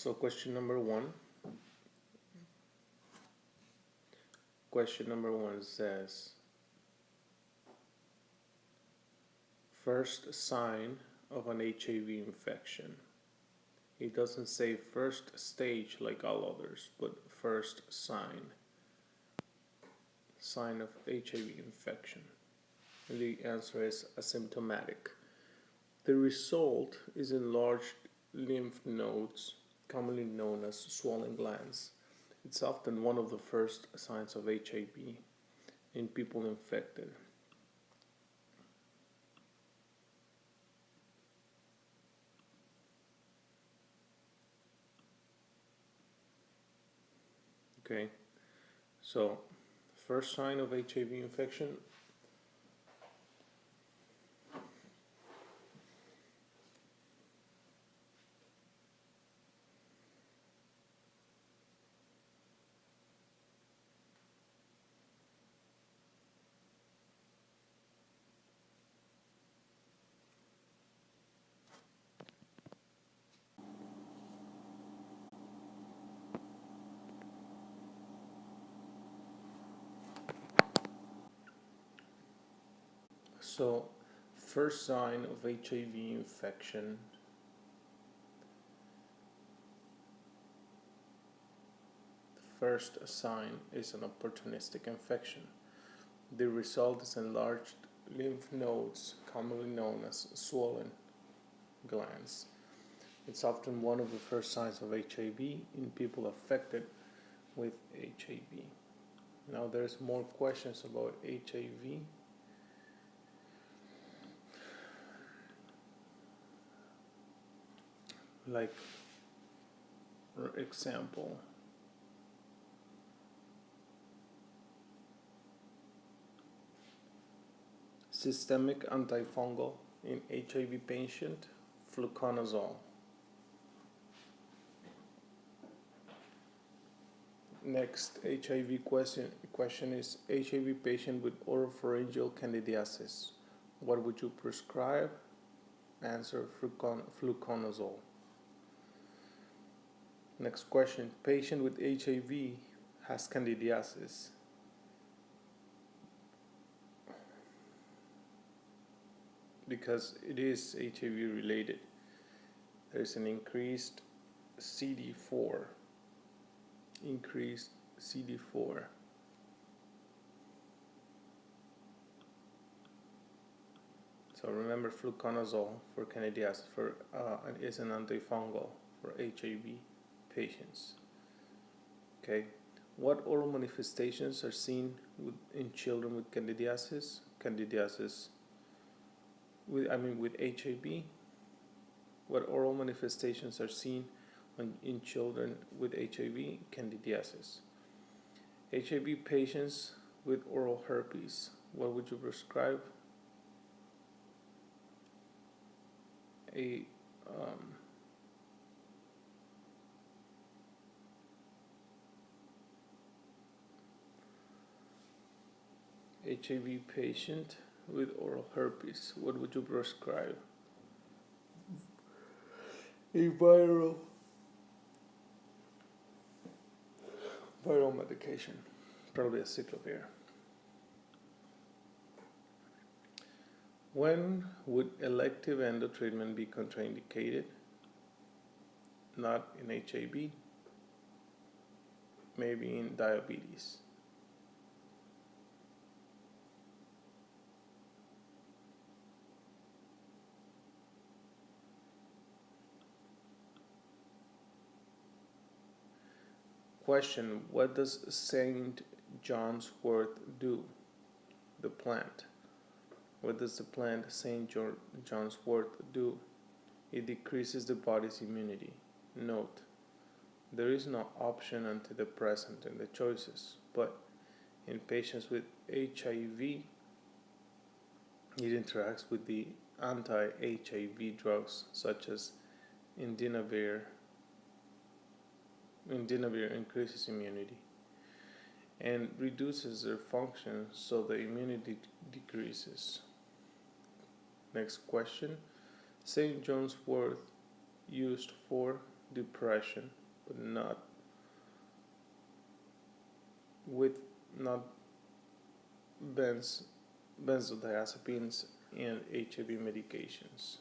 So question number one. Question number one says, first sign of an HIV infection. It doesn't say first stage like all others, but first sign of HIV infection. And the answer is asymptomatic. The result is enlarged lymph nodes, commonly known as swollen glands. It's often one of the first signs of HIV in people infected. Okay, so first sign of HIV infection. So, first sign of HIV infection. The first sign is an opportunistic infection. The result is enlarged lymph nodes, commonly known as swollen glands. It's often one of the first signs of HIV in people affected with HIV. Now, there's more questions about HIV. Like, for example, systemic antifungal in HIV patient, fluconazole. Next HIV question is HIV patient with oropharyngeal candidiasis. What would you prescribe? Answer, fluconazole. Next question, patient with HIV has candidiasis. Because it is HIV related, there is an increased CD4. So remember, fluconazole for candidiasis is an antifungal for HIV patients. Okay, what oral manifestations are seen in children with candidiasis? With HIV. What oral manifestations are seen in children with HIV candidiasis? HIV patients with oral herpes, what would you prescribe? HIV patient with oral herpes, what would you prescribe? A viral medication, probably acyclovir. When would elective endo treatment be contraindicated? Not in HIV, maybe in diabetes. Question, what does St. John's wort do? The plant. What does the plant St. John's wort do? It decreases the body's immunity. Note, there is no option antidepressant in the choices, but in patients with HIV, it interacts with the anti-HIV drugs such as indinavir. Indinavir increases immunity and reduces their function, so the immunity decreases. Next question, St. John's wort used for depression, but not with not benz, benzodiazepines and HIV medications.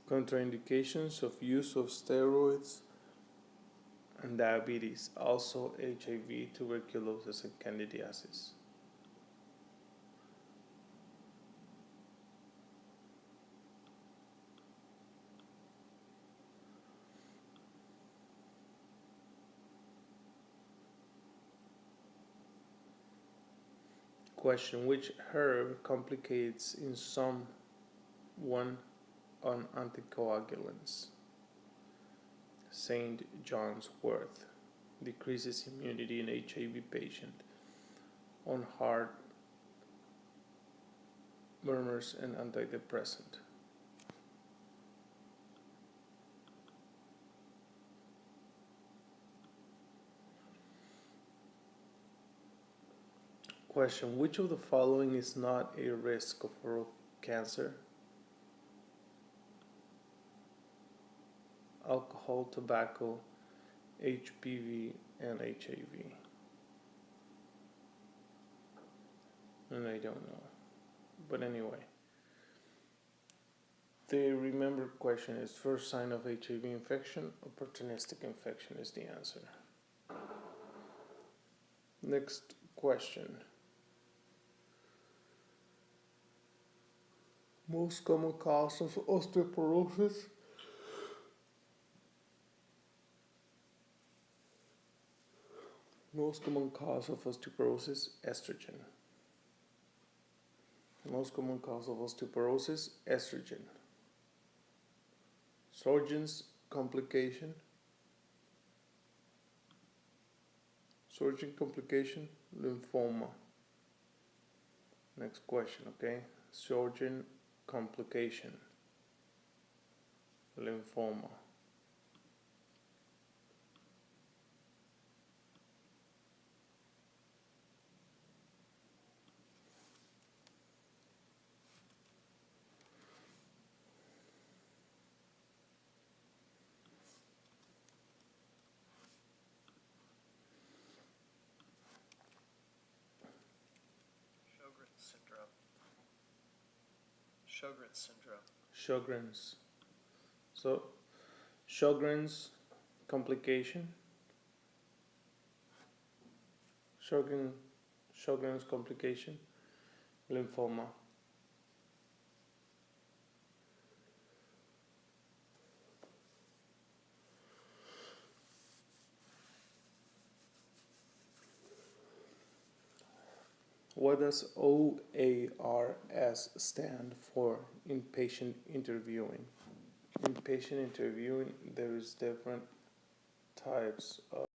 Contraindications of use of steroids and diabetes, also HIV, tuberculosis, and candidiasis. Question: which herb complicates in someone on anticoagulants? St. John's wort decreases immunity in HIV patient on heart murmurs and antidepressant. Question: which of the following is not a risk of oral cancer? Alcohol, tobacco, HPV, and HIV. And I don't know. But anyway, the remembered question is: first sign of HIV infection, opportunistic infection is the answer. Next question. Most common cause of osteoporosis? Most common cause of osteoporosis, estrogen. Most common cause of osteoporosis, estrogen. Sjögren's complication. Sjögren's complication, lymphoma. Next question, okay? Sjögren's complication, lymphoma. Sjogren's syndrome. Sjogren's. So, Sjogren's complication. Sjogren's complication, lymphoma. What does OARS stand for in patient interviewing? In patient interviewing, there is different types of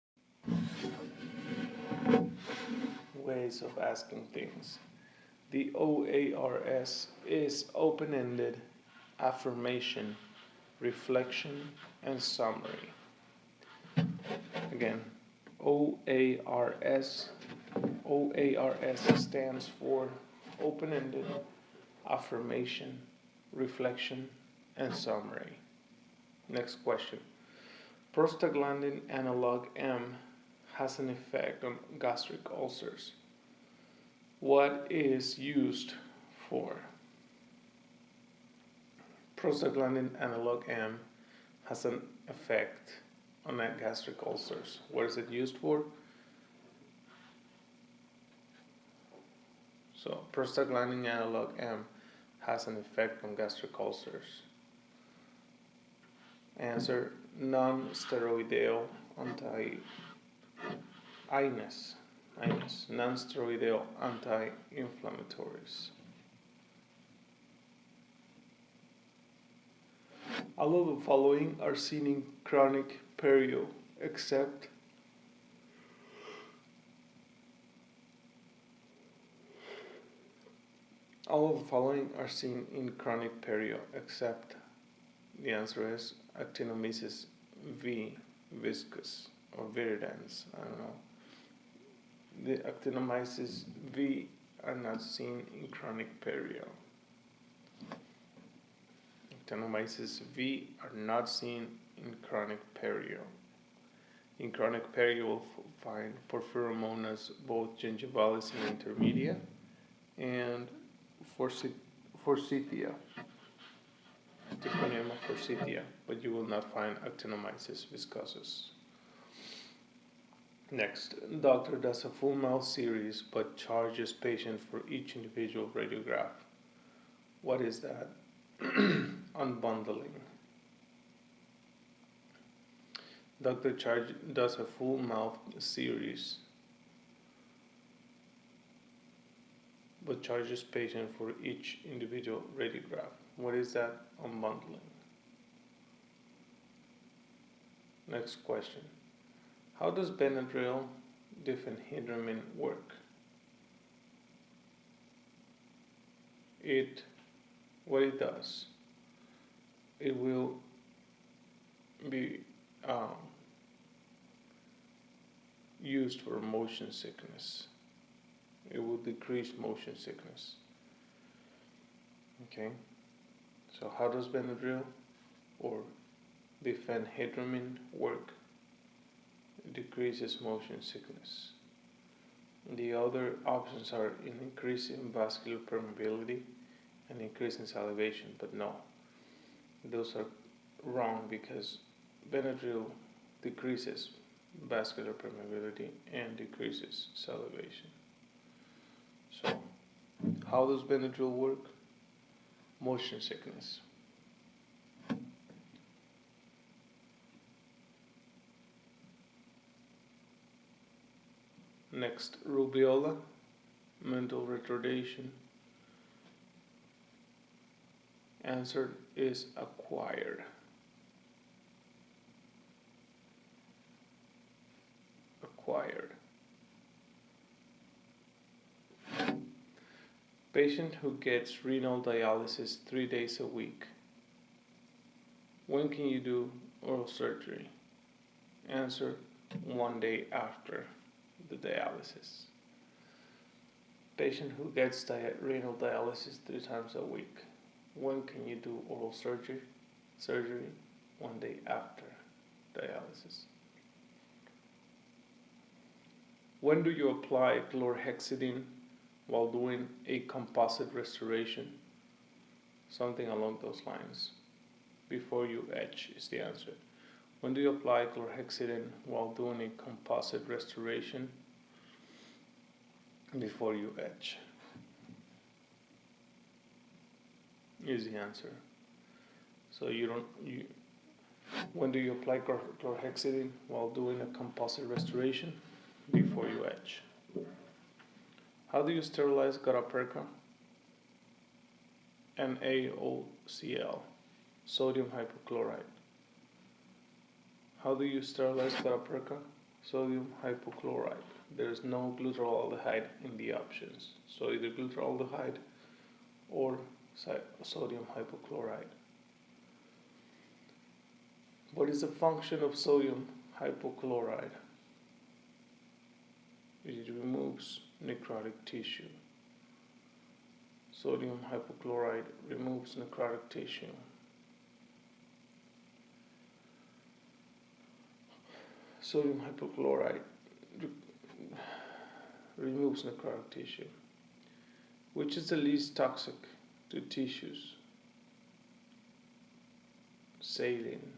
ways of asking things. The OARS is open-ended, affirmation, reflection, and summary. Again, OARS stands for open-ended, affirmation, reflection, and summary. Next question. Prostaglandin analog M has an effect on gastric ulcers. What is used for? Prostaglandin analog M has an effect on gastric ulcers. What is it used for? So, prostaglandin analog M has an effect on gastric ulcers. Answer: non-steroidal non-steroidal anti-inflammatories. All of the following are seen in chronic perio, except all of the following are seen in chronic perio, except The answer is actinomyces V viscous or viridans. I don't know. The actinomyces V are not seen in chronic perio. Actinomyces V are not seen in chronic perio. In chronic perio, you will find Porphyromonas both gingivalis and intermedia, and Forsythia, Trichoniema forsythia, but you will not find Actinomyces viscosus. Next, doctor does a full mouth series but charges patient for each individual radiograph. What is that? Unbundling. Doctor does a full mouth series but charges patient for each individual radiograph. What is that? Unbundling. Next question. How does Benadryl diphenhydramine work? What it does, it will be used for motion sickness. It will decrease motion sickness. Okay, so how does Benadryl or diphenhydramine work? It decreases motion sickness. The other options are an increase in vascular permeability and increase in salivation, but no, those are wrong because Benadryl decreases vascular permeability and decreases salivation. So, how does Benadryl work? Motion sickness. Next, rubeola, mental retardation. Answer is acquired. Acquired. Patient who gets renal dialysis 3 days a week. When can you do oral surgery? Answer, 1 day after the dialysis. Patient who gets renal dialysis 3 times a week. When can you do oral surgery? 1 day after dialysis. When do you apply chlorhexidine while doing a composite restoration? Something along those lines. Before you etch is the answer. When do you apply chlorhexidine while doing a composite restoration? Before you etch is the answer. So when do you apply chlorhexidine while doing a composite restoration? Before you etch. How do you sterilize gutta perca? NaOCl, sodium hypochlorite. How do you sterilize gutta perca? Sodium hypochlorite. There is no glyceroldehyde in the options, so either glyceroldehyde or sodium hypochlorite. What is the function of sodium hypochlorite? It removes necrotic tissue. Sodium hypochlorite removes necrotic tissue. Sodium hypochlorite removes necrotic tissue. Which is the least toxic to tissues? Saline.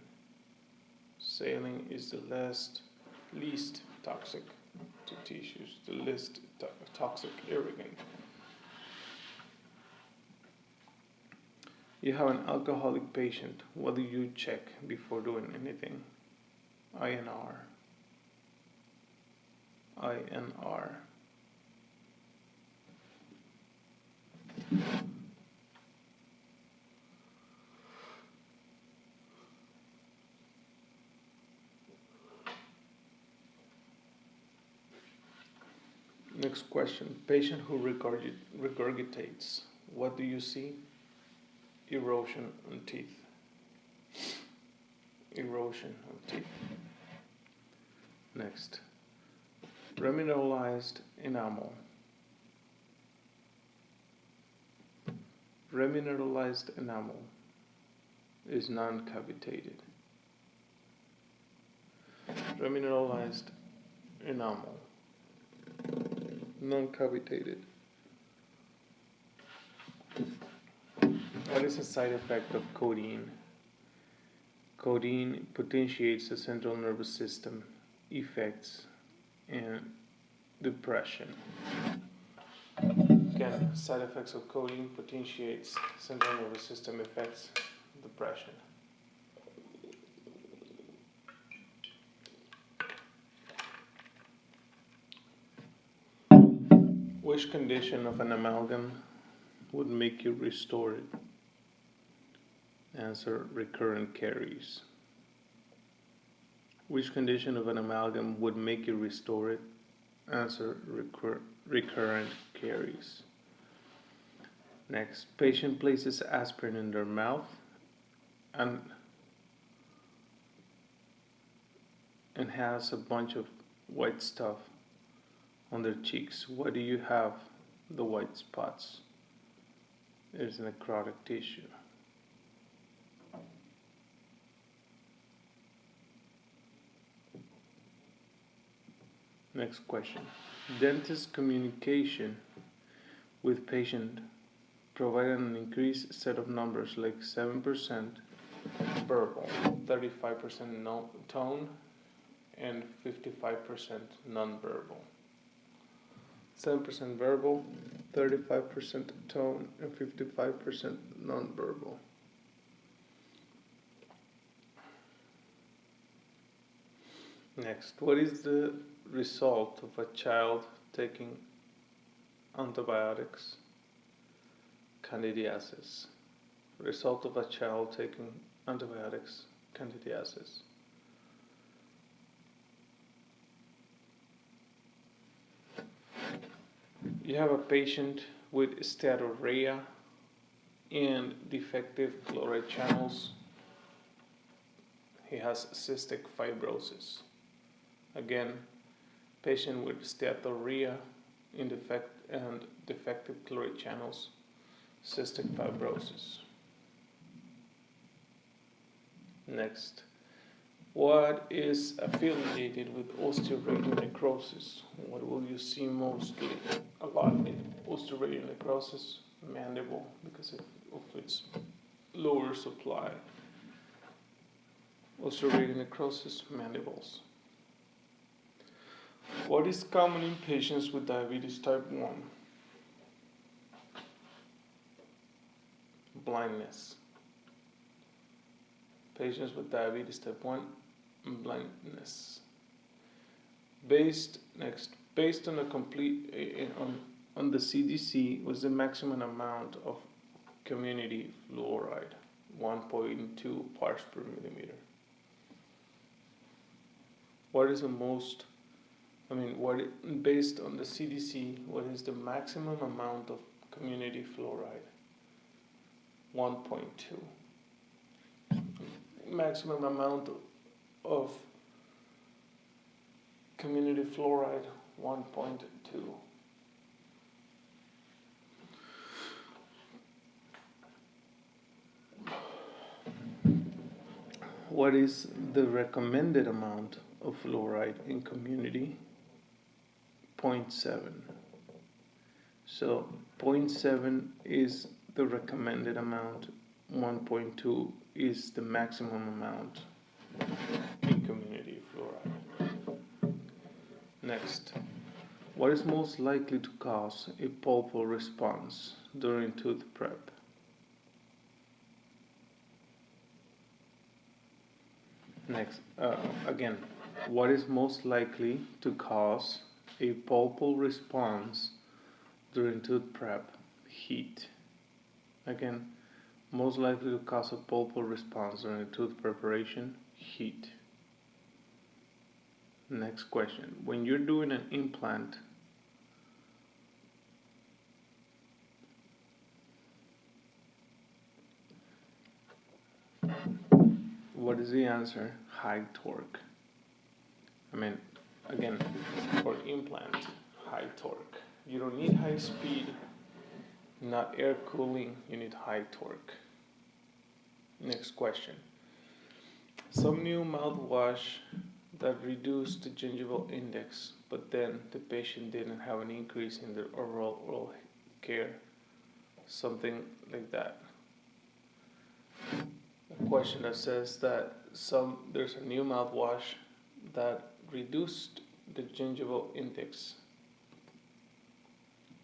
Saline is the least toxic to tissues, the least toxic irrigant. You have an alcoholic patient. What do you check before doing anything? INR. Next question. Patient who regurgitates. What do you see? Erosion on teeth. erosion of teeth. Next, remineralized enamel. Remineralized enamel is non-cavitated. Remineralized enamel, non-cavitated. What is a side effect of codeine? Codeine potentiates the central nervous system effects and depression. Again, side effects of codeine potentiates central nervous system effects, depression. Which condition of an amalgam would make you restore it? Answer: recurrent caries. Which condition of an amalgam would make you restore it? Answer: recurrent caries. Next, patient places aspirin in their mouth and has a bunch of white stuff on their cheeks. Why do you have the white spots? There's necrotic tissue. Next question. Dentist communication with patient provided an increased set of numbers like 7% verbal, 35% tone, and 55% nonverbal. 7% verbal, 35% tone, and 55% nonverbal. Next, what is the result of a child taking antibiotics? Candidiasis. Result of a child taking antibiotics, candidiasis. You have a patient with steatorrhea and defective chloride channels. He has cystic fibrosis. Again, patient with steatorrhea and defective chloride channels, cystic fibrosis. Next, what is affiliated with osteoradionecrosis? What will you see mostly a lot in osteoradionecrosis? Mandible, because of its lower supply. Osteoradionecrosis, mandibles. What is common in patients with diabetes type 1? Blindness. Patients with diabetes type 1, blindness. Based on the on the CDC, was the maximum amount of community fluoride, 1.2 parts per millimeter. What is the most, based on the CDC, what is the maximum amount of community fluoride? 1.2. Maximum amount of community fluoride, 1.2. What is the recommended amount of fluoride in community? 0.7. So 0.7 is the recommended amount, 1.2 is the maximum amount in community fluoride. Next, what is most likely to cause a pulpal response during tooth prep? Next, again, what is most likely to cause a pulpal response during tooth prep? Heat. Again, most likely to cause a pulpal response during tooth preparation? Heat. Next question. When you're doing an implant, What is the answer? High torque. I mean, again, for implant, high torque. You don't need high speed, not air cooling, you need high torque. Next question. Some new mouthwash that reduced the gingival index, but then the patient didn't have an increase in their overall oral care. Something like that. A question that says that there's a new mouthwash that reduced the gingival index,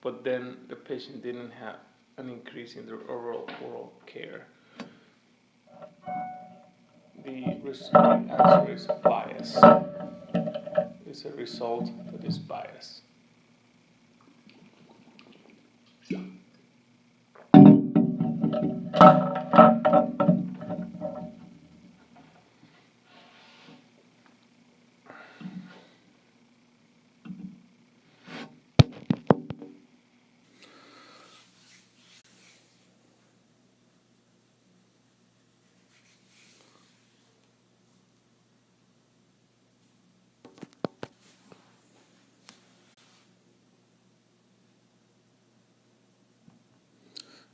but then the patient didn't have an increase in their overall oral care. The answer is bias. It's a result that is bias.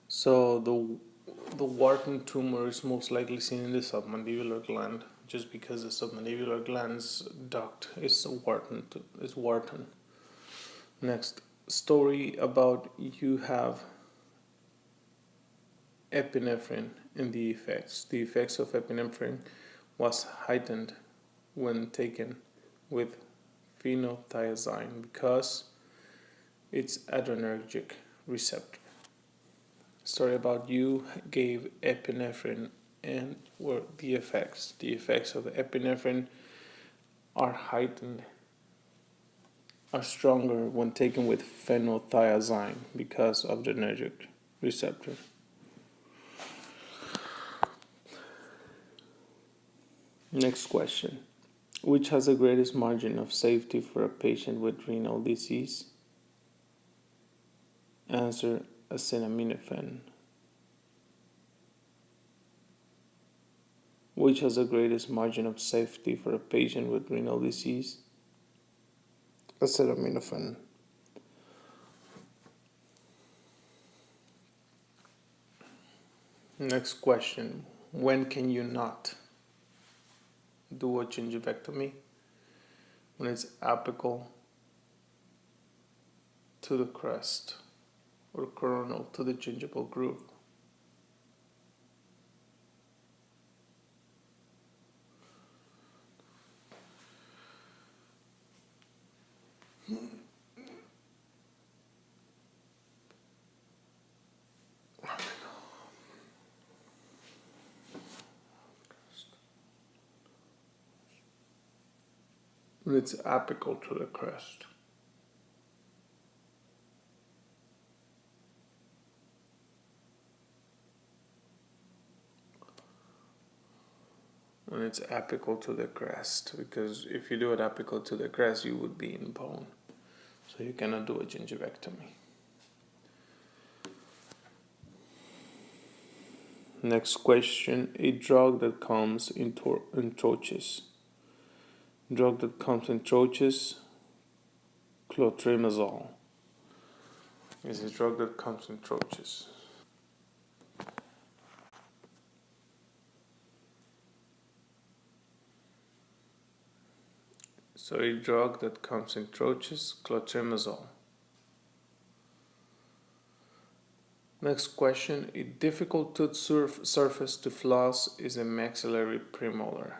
So the Wharton tumor is most likely seen in the submandibular gland, just because the submandibular gland's duct is Wharton. Next story about you have epinephrine and the effects. The effects of epinephrine was heightened when taken with phenothiazine because it's adrenergic receptor. Story about you gave epinephrine and were the effects. The effects of the epinephrine are heightened, are stronger when taken with phenothiazine because of the adrenergic receptor. Next question. Which has the greatest margin of safety for a patient with renal disease? Answer: acetaminophen. Which has the greatest margin of safety for a patient with renal disease? Acetaminophen. Next question. When can you not do a gingivectomy? When it's apical to the crest or coronal to the gingival groove. When it's apical to the crest. When it's apical to the crest, because if you do it apical to the crest, you would be in bone. So you cannot do a gingivectomy. Next question. A drug that comes in troches. Drug that comes in troches, clotrimazole. Is a drug that comes in troches. So a drug that comes in troches, clotrimazole. Next question. A difficult tooth surface to floss is a maxillary premolar.